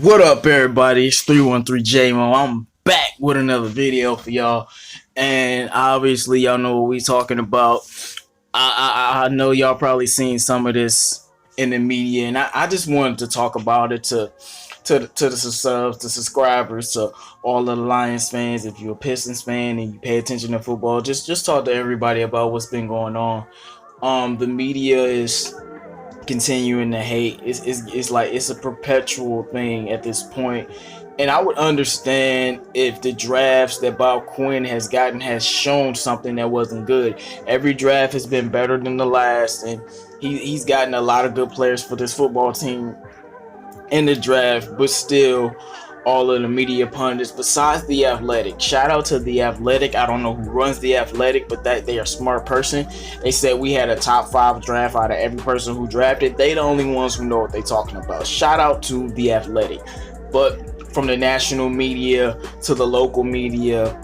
What up, everybody? It's 313J-Mo. I'm back with another video for y'all, and obviously y'all know what we talking about. I know y'all probably seen some of this in the media, and I just wanted to talk about it to the subs, the subscribers, to all of the Lions fans. If you're a Pistons fan and you pay attention to football, just talk to everybody about what's been going on. The media is continuing to hate. It's like it's a perpetual thing at this point, and I would understand if the drafts that Bob Quinn has gotten has shown something that wasn't good. Every draft has been better than the last, and he's gotten a lot of good players for this football team in the draft, but still all of the media pundits, besides The Athletic, shout out to The Athletic. I don't know who runs The Athletic, but that they are a smart person. They said we had a top 5 draft out of every person who drafted. They the only ones who know what they're talking about. Shout out to The Athletic. But from the national media to the local media,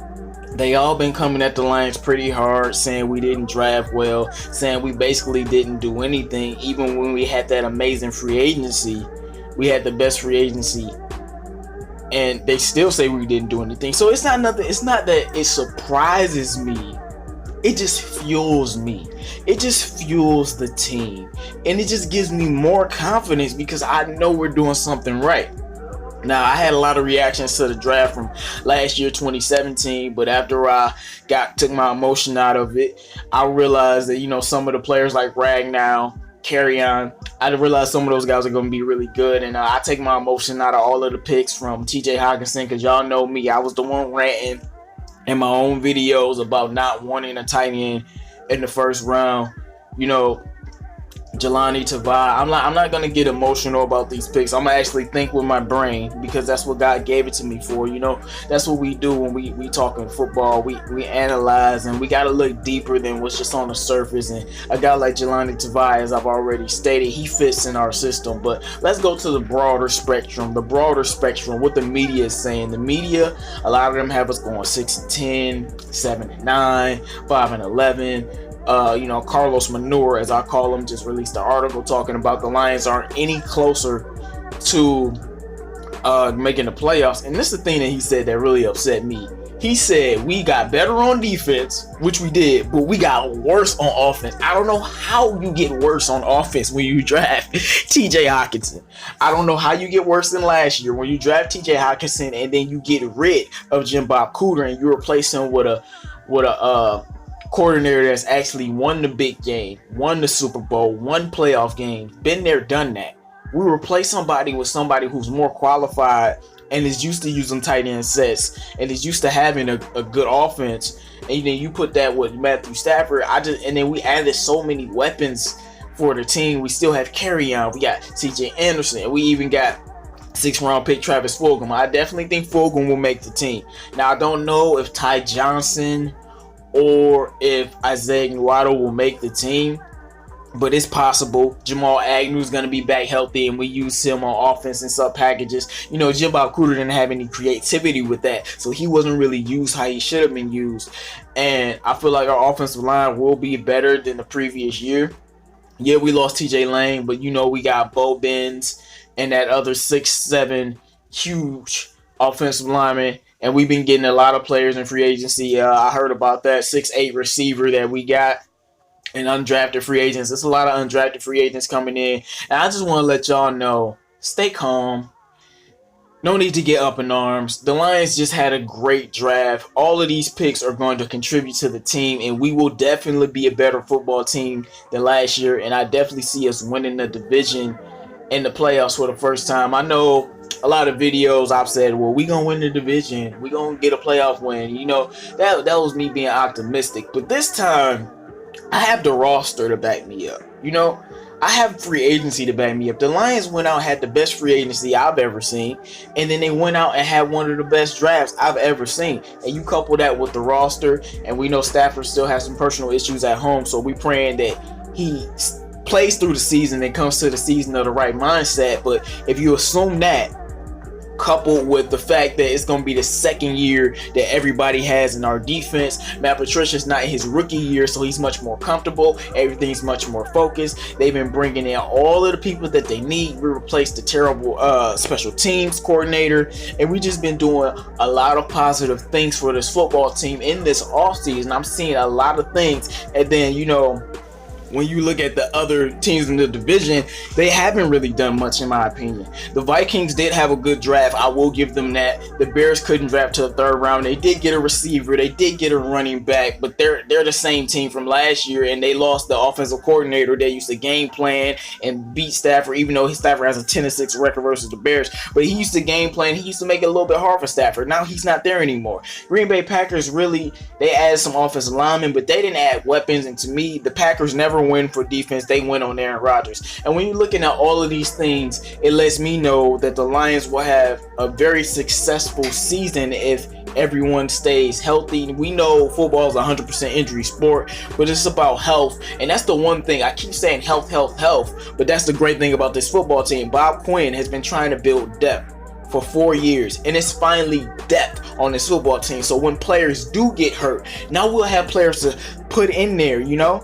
they all been coming at the Lions pretty hard, saying we didn't draft well, saying we basically didn't do anything. Even when we had that amazing free agency, we had the best free agency, and they still say we didn't do anything. So it's not nothing. It's not that it surprises me. It just fuels me. It just fuels the team, and it just gives me more confidence because I know we're doing something right. Now, I had a lot of reactions to the draft from last year, 2017, but after I took my emotion out of it, I realized that, some of the players like Ragnow, Carry-On, I realized some of those guys are going to be really good, and I take my emotion out of all of the picks from TJ Hockenson, because y'all know me. I was the one ranting in my own videos about not wanting a tight end in the first round. Jelani Tavai. I'm not gonna get emotional about these picks. I'm gonna actually think with my brain, because that's what God gave it to me for. That's what we do when we talking football. We analyze, and we gotta look deeper than what's just on the surface. And a guy like Jelani Tavai, as I've already stated, he fits in our system. But let's go to the broader spectrum. What the media is saying. The media, a lot of them have us going 6-10, 7-9, 5-11. Carlos Manure, as I call him, just released an article talking about the Lions aren't any closer to making the playoffs. And this is the thing that he said that really upset me. He said we got better on defense, which we did, but we got worse on offense. I don't know how you get worse on offense when you draft TJ Hockenson. I don't know how you get worse than last year when you draft TJ Hockenson and then you get rid of Jim Bob Cooter and you replace him with a coordinator that's actually won the big game, won the Super Bowl, won playoff games, been there, done that. We replace somebody with somebody who's more qualified and is used to using tight end sets and is used to having a good offense. And then you put that with Matthew Stafford. And then we added so many weapons for the team. We still have Carry-On. We got CJ Anderson. We even got 6th round pick Travis Fulgham. I definitely think Fulgham will make the team. Now, I don't know if Ty Johnson or if Isaiah Nguado will make the team, but it's possible. Jamal Agnew is going to be back healthy, and we use him on offense and sub packages. Jim Bob Cooter didn't have any creativity with that, so he wasn't really used how he should have been used. And I feel like our offensive line will be better than the previous year. Yeah, we lost TJ Lane, but we got Bo Benz and that other 6'7" huge offensive lineman. And we've been getting a lot of players in free agency. I heard about that 6'8" receiver that we got, and undrafted free agents. There's a lot of undrafted free agents coming in. And I just want to let y'all know, stay calm. No need to get up in arms. The Lions just had a great draft. All of these picks are going to contribute to the team, and we will definitely be a better football team than last year. And I definitely see us winning the division in the playoffs for the first time. I know a lot of videos I've said, well, we gonna win the division, we gonna get a playoff win. That was me being optimistic. But this time, I have the roster to back me up. I have free agency to back me up. The Lions went out and had the best free agency I've ever seen, and then they went out and had one of the best drafts I've ever seen. And you couple that with the roster, and we know Stafford still has some personal issues at home, so we praying that he plays through the season and comes to the season of the right mindset. But if you assume that, coupled with the fact that it's going to be the second year that everybody has in our defense, Matt Patricia's not in his rookie year, so he's much more comfortable. Everything's much more focused. They've been bringing in all of the people that they need. We replaced the terrible special teams coordinator, and we just been doing a lot of positive things for this football team in this offseason. I'm seeing a lot of things, and then, you know, when you look at the other teams in the division, they haven't really done much, in my opinion. The Vikings did have a good draft. I will give them that. The Bears couldn't draft to the third round. They did get a receiver. They did get a running back, but they're the same team from last year, and they lost the offensive coordinator. They used to game plan and beat Stafford, even though Stafford has a 10-6 record versus the Bears. But he used to game plan. He used to make it a little bit hard for Stafford. Now he's not there anymore. Green Bay Packers they added some offensive linemen, but they didn't add weapons. And to me, the Packers never win for defense. They win on Aaron Rodgers. And when you're looking at all of these things, it lets me know that the Lions will have a very successful season if everyone stays healthy. We know football is a 100% injury sport, but it's about health. And that's the one thing. I keep saying health, health, health, but that's the great thing about this football team. Bob Quinn has been trying to build depth for 4 years, and it's finally depth on this football team. So when players do get hurt, now we'll have players to put in there, you know?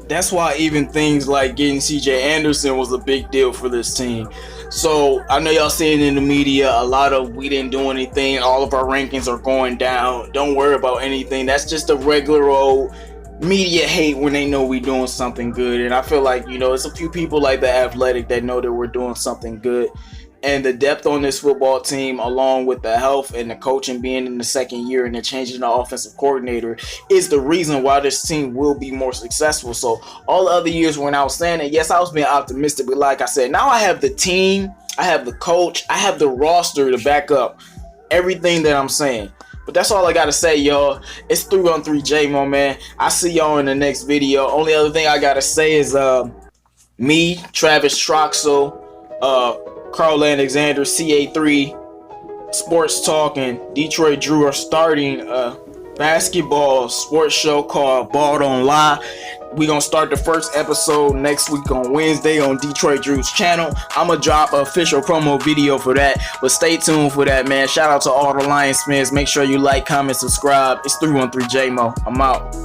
That's why even things like getting CJ Anderson was a big deal for this team. So I know y'all seeing in the media a lot of we didn't do anything, all of our rankings are going down, don't worry about anything. That's just a regular old media hate when they know we're doing something good. And I feel like, you know, it's a few people like The Athletic that know that we're doing something good. And the depth on this football team, along with the health and the coaching being in the second year and the changing the offensive coordinator, is the reason why this team will be more successful. So all the other years when I was saying it, yes, I was being optimistic, but like I said, now I have the team, I have the coach, I have the roster to back up everything that I'm saying. But that's all I gotta say, y'all. It's 3-on-3 J-Mo, man. I see y'all in the next video. Only other thing I gotta say is me, Travis Troxel, Carl Alexander, CA3, Sports Talk, and Detroit Drew are starting a basketball sports show called Ball Don't Lie. We're going to start the first episode next week on Wednesday on Detroit Drew's channel. I'm going to drop an official promo video for that, but stay tuned for that, man. Shout out to all the Lions fans. Make sure you like, comment, subscribe. It's 3-on-3 J-Mo. I'm out.